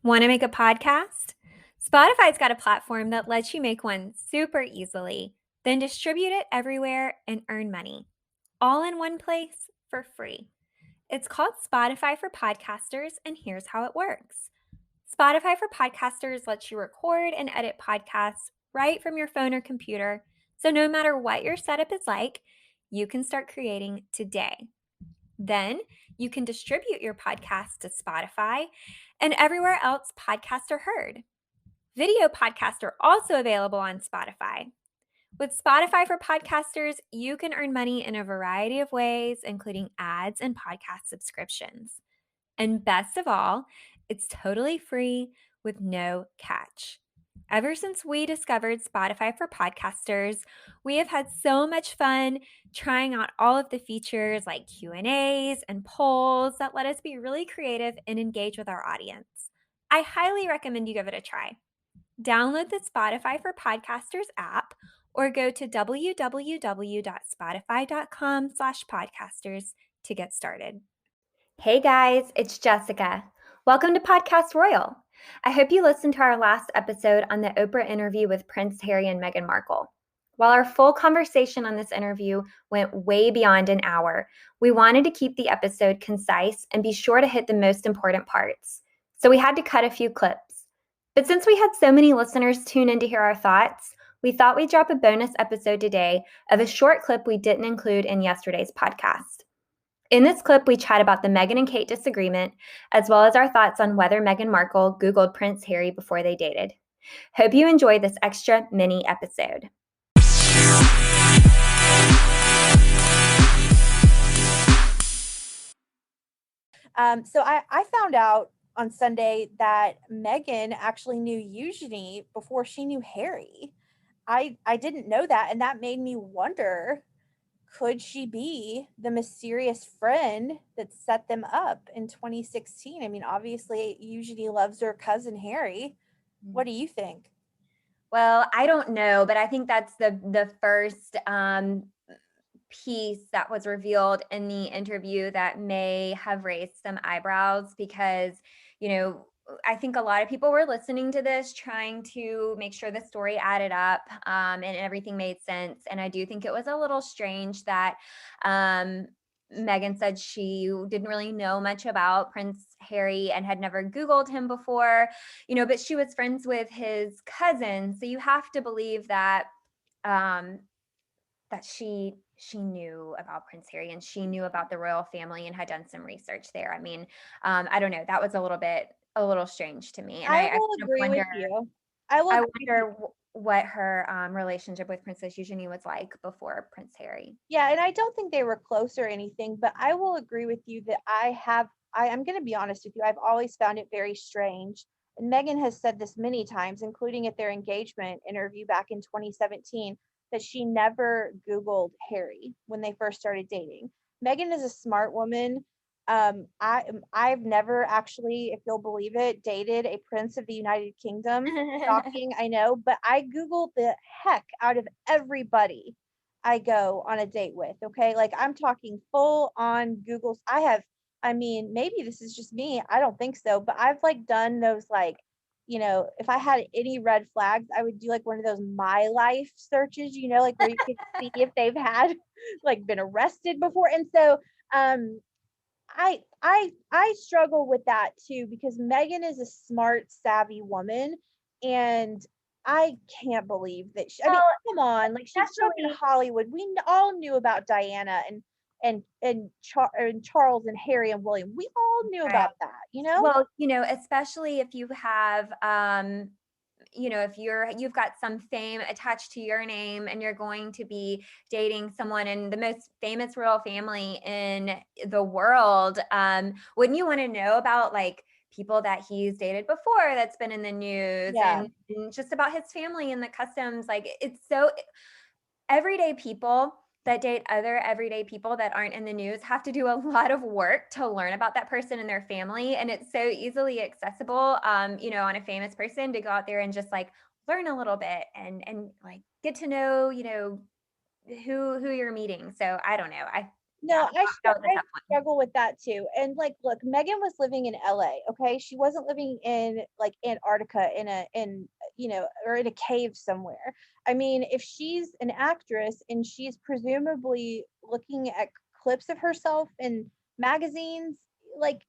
Want to make a podcast? Spotify's got a platform that lets you make one super easily, then distribute it everywhere and earn money, all in one place for free. It's called Spotify for Podcasters, and here's how it works. Spotify for Podcasters lets you record and edit podcasts right from your phone or computer, so no matter what your setup is like, you can start creating today. Then you can distribute your podcast to Spotify and everywhere else podcasts are heard. Video podcasts are also available on Spotify. With Spotify for Podcasters, you can earn money in a variety of ways, including ads and podcast subscriptions. And best of all, it's totally free with no catch. Ever since we discovered Spotify for Podcasters, we have had so much fun trying out all of the features like Q&As and polls that let us be really creative and engage with our audience. I highly recommend you give it a try. Download the Spotify for Podcasters app or go to www.spotify.com/podcasters to get started. Hey guys, it's Jessica. Welcome to Podcast Royal. I hope you listened to our last episode on the Oprah interview with Prince Harry and Meghan Markle. While our full conversation on this interview went way beyond an hour, we wanted to keep the episode concise and be sure to hit the most important parts. So we had to cut a few clips. But since we had so many listeners tune in to hear our thoughts, we thought we'd drop a bonus episode today of a short clip we didn't include in yesterday's podcast. In this clip, we chat about the Meghan and Kate disagreement, as well as our thoughts on whether Meghan Markle Googled Prince Harry before they dated. Hope you enjoyed this extra mini episode. So I found out on Sunday that Meghan actually knew Eugenie before she knew Harry. I didn't know that, and that made me wonder, could she be the mysterious friend that set them up in 2016? I mean, obviously, Eugenie loves her cousin Harry. What do you think? Well, I don't know, but I think that's the first piece that was revealed in the interview that may have raised some eyebrows because, I think a lot of people were listening to this trying to make sure the story added up and everything made sense. And I do think it was a little strange that Meghan said she didn't really know much about Prince Harry and had never Googled him before, but she was friends with his cousin. So you have to believe that that she knew about Prince Harry and she knew about the royal family and had done some research there. I mean, I don't know. That was a little strange to me. And I will agree with you. I wonder what her relationship with Princess Eugenie was like before Prince Harry. Yeah, and I don't think they were close or anything, but I will agree with you that I'm going to be honest with you. I've always found it very strange. And Meghan has said this many times, including at their engagement interview back in 2017, that she never Googled Harry when they first started dating. Meghan is a smart woman. I've never actually, if you'll believe it, dated a prince of the United Kingdom. Shocking, I know, but I Googled the heck out of everybody I go on a date with. Okay, like I'm talking full on Googles. I mean, maybe this is just me. I don't think so, but I've like done those if I had any red flags, I would do like one of those my life searches, like where you could see if they've had like been arrested before. And so I struggle with that too, because Meghan is a smart, savvy woman, and I can't believe that I mean, come on, like she grew up in Hollywood. We all knew about Diana and Charles and Harry and William. We all knew about that, Well, especially if you have if you've got some fame attached to your name and you're going to be dating someone in the most famous royal family in the world, wouldn't you want to know about like people that he's dated before that's been in the news and just about his family and the customs? Like it's so everyday people that date other everyday people that aren't in the news have to do a lot of work to learn about that person and their family. And it's so easily accessible, on a famous person to go out there and just like learn a little bit and like get to know, who you're meeting. So I don't know. No, That was a I tough one. struggle with that too. And like, look, Megan was living in LA, okay? She wasn't living in like Antarctica or in a cave somewhere. I mean, if she's an actress and she's presumably looking at clips of herself in magazines, like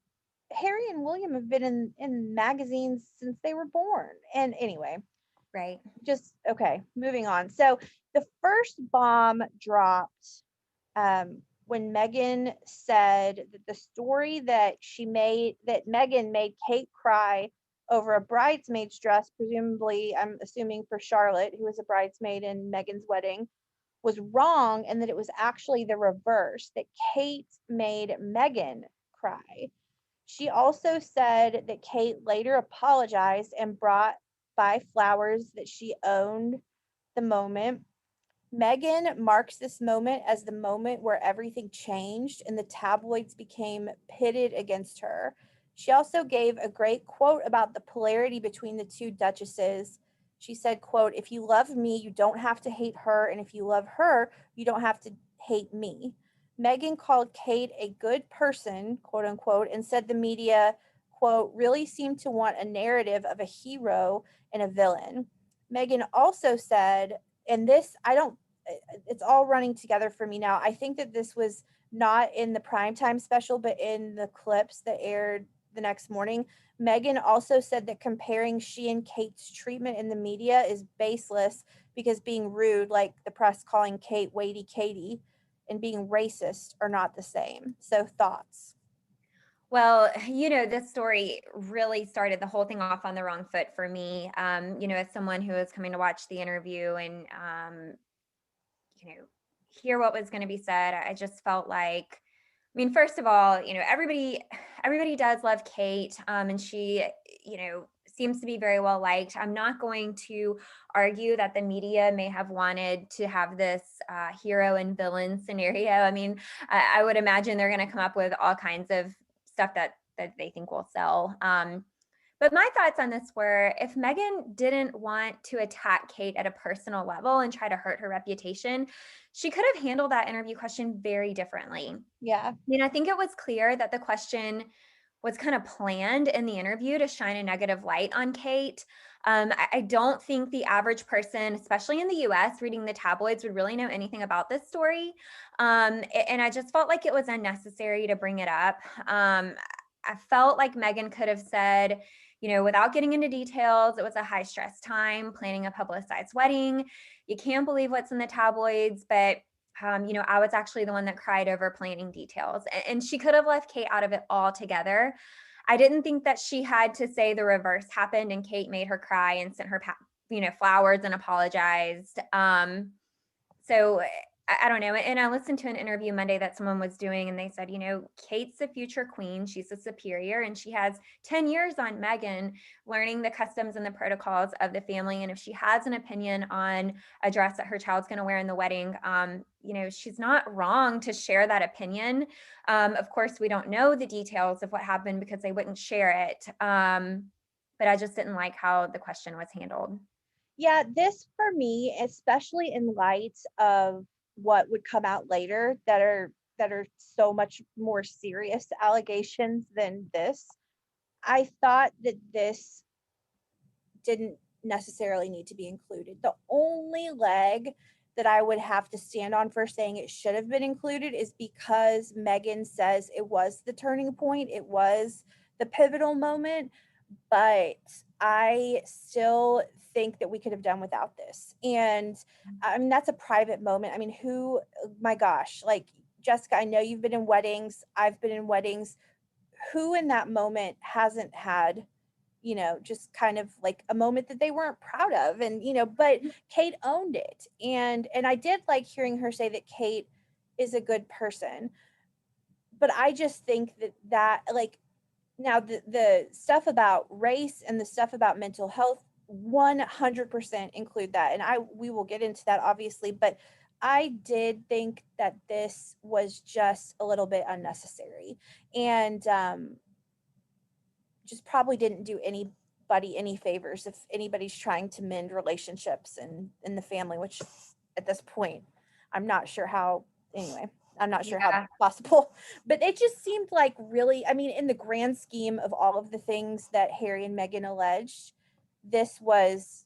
Harry and William have been in magazines since they were born. And anyway, Right. just okay, moving on. So the first bomb dropped when Meghan said that the story that Meghan made Kate cry over a bridesmaid's dress, presumably, I'm assuming for Charlotte, who was a bridesmaid in Meghan's wedding, was wrong, and that it was actually the reverse, that Kate made Meghan cry. She also said that Kate later apologized and brought by flowers that she owned the moment. Meghan marks this moment as the moment where everything changed and the tabloids became pitted against her. She also gave a great quote about the polarity between the two duchesses. She said, quote, "If you love me, you don't have to hate her, and if you love her, you don't have to hate me." Meghan called Kate a good person, quote unquote, and said the media, quote, "really seemed to want a narrative of a hero and a villain." Meghan also said, and this I don't it's all running together for me now. I think that this was not in the primetime special, but in the clips that aired the next morning. Meghan also said that comparing she and Kate's treatment in the media is baseless because being rude, like the press calling Kate Waity Katie, and being racist are not the same. So, thoughts? Well, this story really started the whole thing off on the wrong foot for me. As someone who was coming to watch the interview and, you know, hear what was going to be said, I just felt like, I mean, first of all, everybody does love Kate, and she, seems to be very well liked. I'm not going to argue that the media may have wanted to have this hero and villain scenario. I mean, I would imagine they're going to come up with all kinds of stuff that they think will sell. But my thoughts on this were, if Megan didn't want to attack Kate at a personal level and try to hurt her reputation, she could have handled that interview question very differently. Yeah. I think it was clear that the question was kind of planned in the interview to shine a negative light on Kate. I don't think the average person, especially in the US, reading the tabloids would really know anything about this story. And I just felt like it was unnecessary to bring it up. I felt like Megan could have said, without getting into details, it was a high stress time planning a publicized wedding. You can't believe what's in the tabloids, but I was actually the one that cried over planning details. And she could have left Kate out of it altogether. I didn't think that she had to say the reverse happened and Kate made her cry and sent her, flowers and apologized. So I don't know. And I listened to an interview Monday that someone was doing, and they said, Kate's the future queen. She's a superior, and she has 10 years on Meghan learning the customs and the protocols of the family. And if she has an opinion on a dress that her child's going to wear in the wedding, she's not wrong to share that opinion. Of course, we don't know the details of what happened because they wouldn't share it. But I just didn't like how the question was handled. Yeah, this for me, especially in light of what would come out later that are so much more serious allegations than this. I thought that this didn't necessarily need to be included. The only leg that I would have to stand on for saying it should have been included is because Meghan says it was the turning point, it was the pivotal moment, but I still think that we could have done without this. And I mean, that's a private moment. I mean, my gosh, like Jessica, I know you've been in weddings, I've been in weddings. Who in that moment hasn't had, just kind of like a moment that they weren't proud of? And, but Kate owned it. And I did like hearing her say that Kate is a good person. But I just think that like now the stuff about race and the stuff about mental health 100% include that, and we will get into that obviously, but I did think that this was just a little bit unnecessary, and just probably didn't do anybody any favors if anybody's trying to mend relationships in the family, which at this point I'm not sure how. Anyway, I'm not sure how Yeah. that's possible, but it just seemed like really, I mean, in the grand scheme of all of the things that Harry and Meghan alleged, this was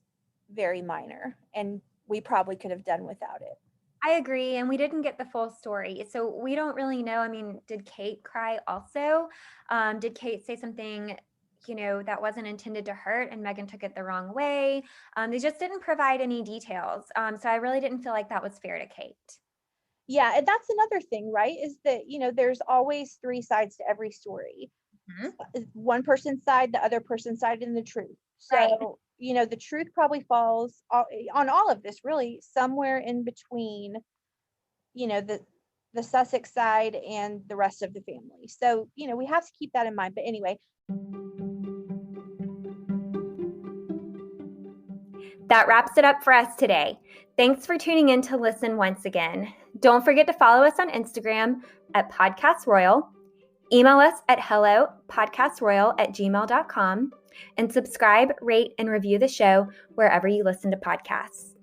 very minor, and we probably could have done without it. I agree, and we didn't get the full story, so we don't really know. I mean, did Kate cry also? Did Kate say something, that wasn't intended to hurt and Meghan took it the wrong way? They just didn't provide any details, so I really didn't feel like that was fair to Kate. Yeah, and that's another thing, right? Is that, there's always three sides to every story. Mhm. One person's side, the other person's side, and the truth. Right. So, the truth probably falls on all of this, really, somewhere in between, the Sussex side and the rest of the family. So, we have to keep that in mind. But anyway, That wraps it up for us today. Thanks for tuning in to listen once again. Don't forget to follow us on Instagram at Podcast Royal. Email us at hellopodcastroyal@gmail.com and subscribe, rate, and review the show wherever you listen to podcasts.